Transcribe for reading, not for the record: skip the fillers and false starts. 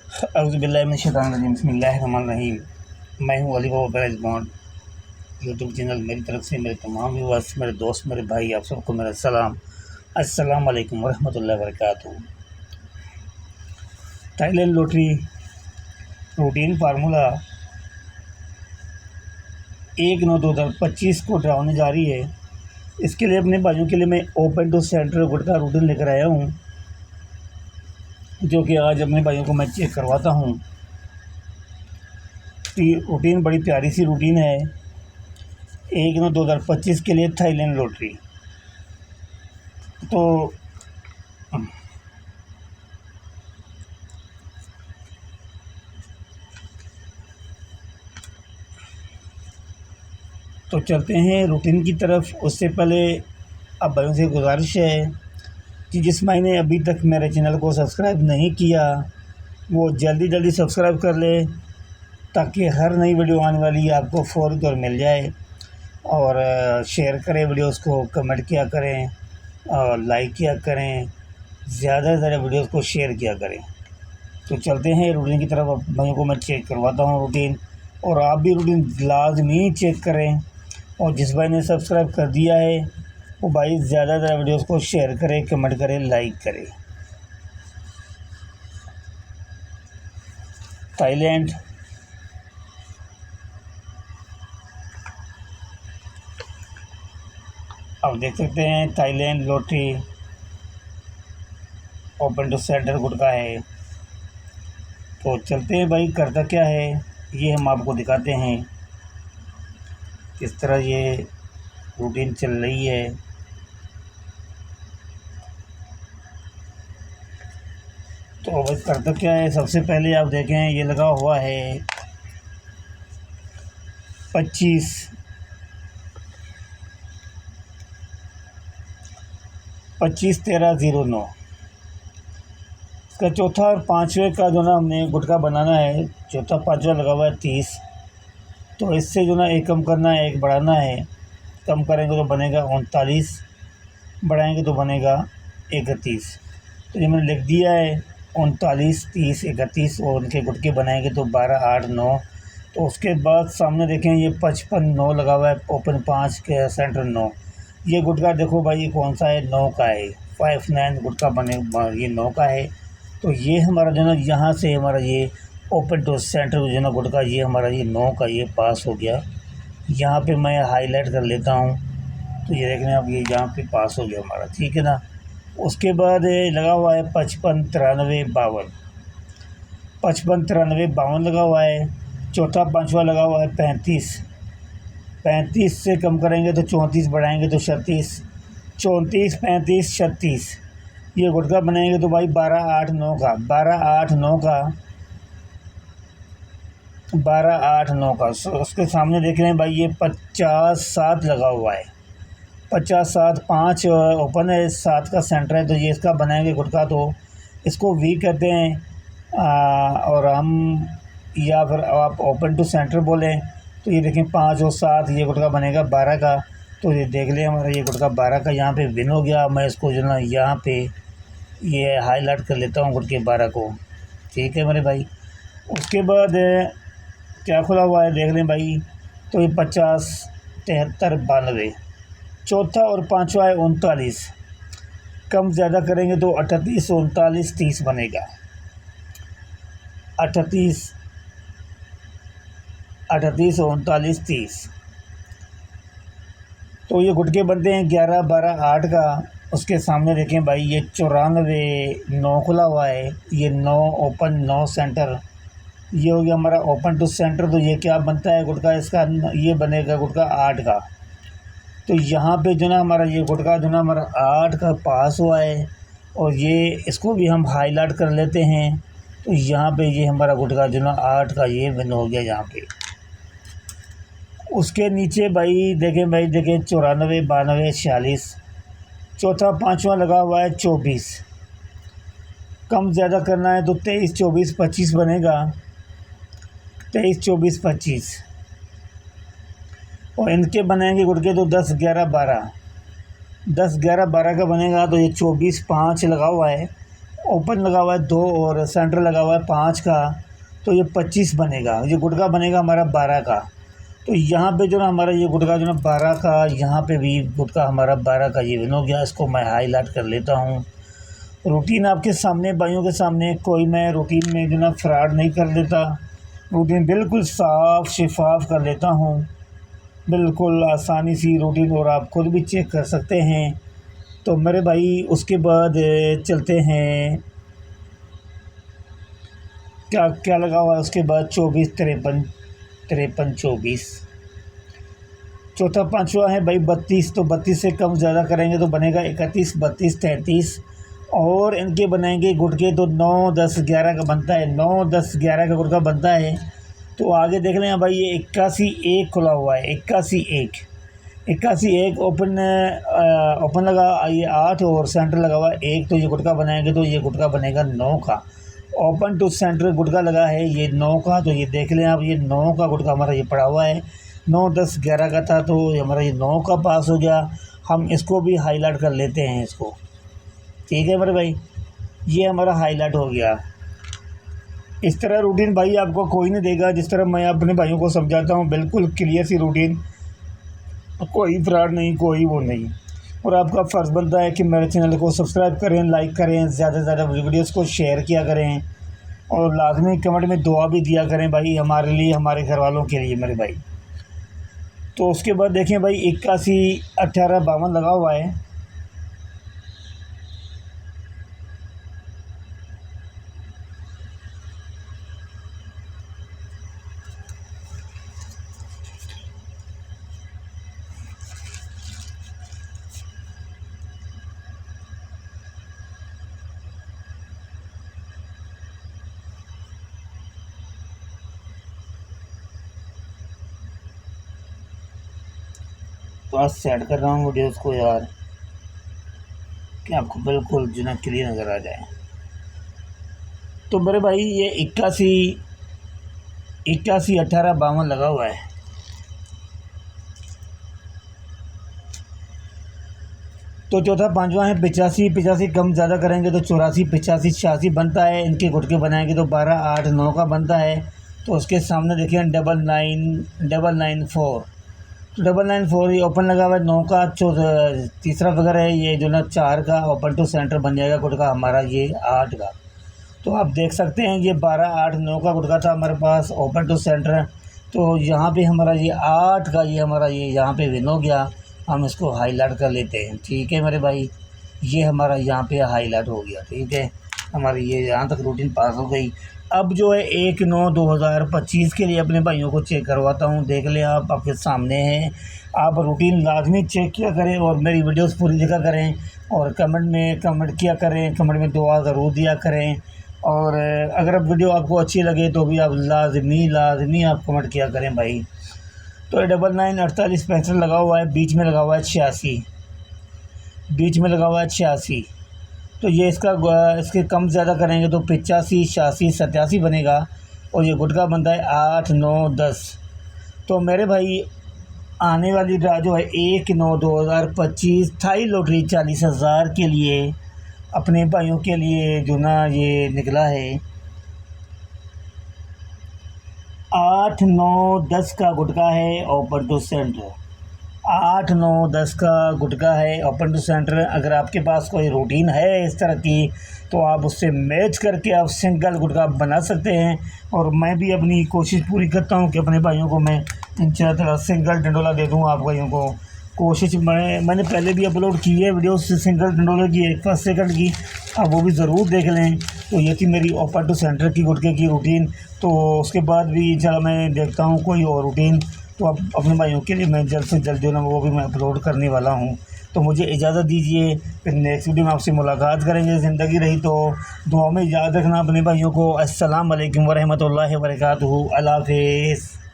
औज़ुबिल्लाहिमिनश्शैतानिर्रजीम बिस्मिल्लाहिर्रहमानिर्रहीम। मैं हूँ अली बाबा बैरज बॉन्ड। यूट्यूब चैनल मेरी तरफ से मेरे तमाम व्यूअर्स, मेरे दोस्त, मेरे भाई, आप सबको मेरा सलाम। अस्सलाम वालेकुम वरहमतुल्लाहि वबरकातुहू। थाईलैंड लॉटरी रूटीन फार्मूला 1/9/2025 को ड्रा होने जा रही है। इसके लिए अपने भाइयों के लिए मैं ओपन टू सेंटर गुड का रूटीन लेकर आया हूँ, जो कि आज अपने भाइयों को मैं चेक करवाता हूँ। रूटीन बड़ी प्यारी सी रूटीन है 1/9/2025 के लिए थाईलैंड लॉटरी। तो चलते हैं रूटीन की तरफ। उससे पहले अब भाइयों से गुजारिश है कि जिस भाई ने अभी तक मेरे चैनल को सब्सक्राइब नहीं किया वो जल्दी जल्दी सब्सक्राइब कर ले, ताकि हर नई वीडियो आने वाली आपको फ़ौरी तौर मिल जाए। और शेयर करें वीडियोस को, कमेंट किया करें और लाइक किया करें, ज़्यादा से ज़्यादा वीडियोस को शेयर किया करें। तो चलते हैं रूटीन की तरफ। अब भाइयों को मैं चेक करवाता हूँ रूटीन, और आप भी रूटीन लाजमी चेक करें। और जिस भाई ने सब्सक्राइब कर दिया है वो भाई ज़्यादा से ज़्यादा वीडियोस को शेयर करें, कमेंट करें, लाइक करें। थाईलैंड आप देख सकते हैं Thailand lottery open to centre good का है। तो चलते हैं भाई, करता क्या है ये हम आपको दिखाते हैं, किस तरह ये रूटीन चल रही है। तो भाई करता क्या है, सबसे पहले आप देखें ये लगा हुआ है 25 1309। इसका चौथा और पाँचवें का जो ना हमने गुटका बनाना है, चौथा पाँचवा लगा हुआ है 30। तो इससे जो ना एक कम करना है, एक बढ़ाना है। कम करेंगे तो बनेगा 39, बढ़ाएंगे तो बनेगा 31। तो ये मैंने लिख दिया है 39, 30, 31, और उनके गुटके बनाएंगे तो 12, 8, 9। तो उसके बाद सामने देखें ये 55 9 लगा हुआ है, ओपन 5 के सेंटर 9। ये गुटका देखो भाई ये कौन सा है, 9 का है। 59 गुटका बने, ये 9 का है। तो ये हमारा जो ना यहाँ से हमारा ये ओपन टू सेंटर जो ना गुटका, ये हमारा ये 9 का ये पास हो गया। यहाँ पे मैं हाईलाइट कर लेता हूँ, तो ये देख रहे हैं आप, ये यहाँ पे पास हो गया हमारा, ठीक है ना। उसके बाद लगा हुआ है 55 93 52, 55 93 52 लगा हुआ है। चौथा पाँचवा लगा हुआ है 35, 35 से कम करेंगे तो 34, बढ़ाएंगे तो 36, 34 35 36। ये गुटका बनाएंगे तो भाई 12 8 9 का, 12 8 9 का, 12 8 9 का। उसके सामने देख रहे हैं भाई ये 50 7 लगा हुआ है, 50 7 5 ओपन है, 7 का सेंटर है। तो ये इसका बनाएंगे गुटका, तो इसको वी कहते हैं। और हम, या फिर आप ओपन टू सेंटर बोलें। तो ये देखें 5 और 7, ये गुटका बनेगा 12 का। तो ये देख लें हमारा ये गुटका 12 का यहाँ पे विन हो गया। मैं इसको जो ना यहाँ पे ये हाईलाइट कर लेता हूँ गुटके 12 को, ठीक है मेरे भाई। उसके बाद क्या खुला हुआ है देख लें भाई, तो ये 50 73 92। चौथा और पाँचवा है 39, कम ज़्यादा करेंगे तो 38 39 30 बनेगा। 38 38 39 30। तो ये गुटके बनते हैं 11 12 8 का। उसके सामने देखें भाई ये 94 9 खुला हुआ है, ये 9 ओपन 9 सेंटर, ये हो गया हमारा ओपन टू सेंटर। तो ये क्या बनता है गुटका इसका, ये बनेगा गुटका 8 का। तो यहाँ पे जो ना हमारा ये गुटका जो ना हमारा 8 का पास हुआ है, और ये इसको भी हम हाईलाइट कर लेते हैं। तो यहाँ पे ये हमारा गुटका जो ना 8 का ये विन हो गया यहाँ पे। उसके नीचे भाई देखें 94 92 46। चौथा पाँचवा लगा हुआ है 24, कम ज़्यादा करना है तो 23 24 25 बनेगा, 23 24 25। और इनके बनाएंगे गुटके तो 10 11 12, 10 11 12 का बनेगा। तो ये 24 5 लगा हुआ है, ओपन लगा हुआ है 2 और सेंटर लगा हुआ है 5 का, तो ये 25 बनेगा। ये गुटका बनेगा हमारा 12 का। तो यहाँ पे जो ना हमारा ये गुटका जो ना 12 का, यहाँ पे भी गुटका हमारा 12 का ये विन हो गया। इसको मैं हाईलाइट कर लेता हूँ। रूटीन आपके सामने, भाइयों के सामने, कोई मैं रूटीन में जो ना फ्रॉड नहीं कर लेता। रूटीन बिल्कुल साफ़ शफाफ कर लेता हूँ, बिल्कुल आसानी सी रूटीन, और आप खुद भी चेक कर सकते हैं। तो मेरे भाई उसके बाद चलते हैं, क्या क्या लगा हुआ है उसके बाद 24, 53, 53, 24। चौथा पांचवा है भाई 32। तो 32 से कम ज़्यादा करेंगे तो बनेगा 31, 32, 33, और इनके बनाएंगे गुटके तो 9, 10, 11 का बनता है। 9, 10, 11 का गुटका बनता है। तो आगे देख लें भाई, ये 81 1 खुला हुआ है। 81 1, 81 1 ओपन लगा, ये 8 और सेंटर लगा हुआ है 1। तो ये गुटका बनाएंगे तो ये गुटका बनेगा 9 का। ओपन टू सेंटर गुटका लगा है ये 9 का। तो ये देख लें आप, ये 9 का गुटका हमारा ये पड़ा हुआ है। 9, 10, 11 का था, तो हमारा ये 9 का पास हो गया। हम इसको भी हाईलाइट कर लेते हैं इसको, ठीक है मेरे भाई, ये हमारा हाईलाइट हो गया। इस तरह रूटीन भाई आपको कोई नहीं देगा, जिस तरह मैं अपने भाइयों को समझाता हूँ, बिल्कुल क्लियर सी रूटीन, कोई फ्रॉड नहीं, कोई वो नहीं। और आपका फ़र्ज़ बनता है कि मेरे चैनल को सब्सक्राइब करें, लाइक करें, ज़्यादा से ज़्यादा वीडियोस को शेयर किया करें, और लाजमी कमेंट में दुआ भी दिया करें भाई, हमारे लिए, हमारे घर वालों के लिए मेरे भाई। तो उसके बाद देखें भाई 81 18 52 लगा हुआ है। तो आज सेट कर रहा हूँ वीडियोस को यार, कि आपको बिल्कुल जो ना क्लियर नज़र आ जाए। तो मेरे भाई ये 81 18 52 लगा हुआ है। तो चौथा पांचवा है 85 85 कम ज़्यादा करेंगे तो 84 85 86 बनता है। इनके गुटके बनाएंगे तो 12 8 9 का बनता है। तो उसके सामने देखिए 994। तो 994 ये ओपन लगा हुआ है 9 का। तीसरा फिगर है ये जो ना 4 का, ओपन टू सेंटर बन जाएगा गुटका हमारा ये 8 का। तो आप देख सकते हैं ये 12 8 9 का गुटका था हमारे पास, ओपन टू सेंटर। तो यहाँ पे हमारा ये 8 का ये हमारा ये यहाँ पे विन हो गया। हम इसको हाईलाइट कर लेते हैं, ठीक है मेरे भाई, ये हमारा यहाँ पे हाईलाइट हो गया, ठीक है। हमारी ये यहाँ तक रूटीन पास हो गई। अब जो है 1/9/2025 के लिए अपने भाइयों को चेक करवाता हूँ। देख लें आप, आपके सामने है। आप रूटीन लाजमी चेक किया करें और मेरी वीडियोस पूरी देखा करें, और कमेंट में कमेंट किया करें, कमेंट में दुआ ज़रूर दिया करें। और अगर अब वीडियो आपको अच्छी लगे तो भी आप लाजमी आप कमेंट किया करें भाई। तो 99 48 65 लगा हुआ है, बीच में लगा हुआ है 86, बीच में लगा हुआ है 86। तो ये इसके कम ज़्यादा करेंगे तो 85 86 87 बनेगा, और ये गुटका बनता है 8 9 10। तो मेरे भाई आने वाली ड्रा जो है 1/9/2025 थाई लॉटरी 40,000 के लिए अपने भाइयों के लिए जो ना ये निकला है 8 9 10 का गुटका है ओपन टू सेंटर। 8 9 10 का गुटका है ओपन टू सेंटर। अगर आपके पास कोई रूटीन है इस तरह की तो आप उससे मैच करके आप सिंगल गुटका बना सकते हैं। और मैं भी अपनी कोशिश पूरी करता हूं कि अपने भाइयों को मैं इंशाअल्लाह सिंगल डंडोला दे दूं। आप भाइयों को कोशिश मैंने पहले भी अपलोड की है वीडियो सिंगल डंडोले की 1 सेकंड की, आप वो भी ज़रूर देख लें। तो ये थी मेरी ओपन टू सेंटर की गुटके की रूटीन। तो उसके बाद भी इंशाअल्लाह मैं देखता हूँ कोई और रूटीन, तो अब अपने भाइयों के लिए मैं जल्द से जल्द जो ना वो भी मैं अपलोड करने वाला हूँ। तो मुझे इजाज़त दीजिए, फिर नेक्स्ट वीडियो में आपसे मुलाकात करेंगे। ज़िंदगी रही तो दुआ में याद रखना अपने भाइयों को। अस्सलाम वालेकुम व रहमतुल्लाहि व बरकातहू। अल्लाह हाफ़िज़।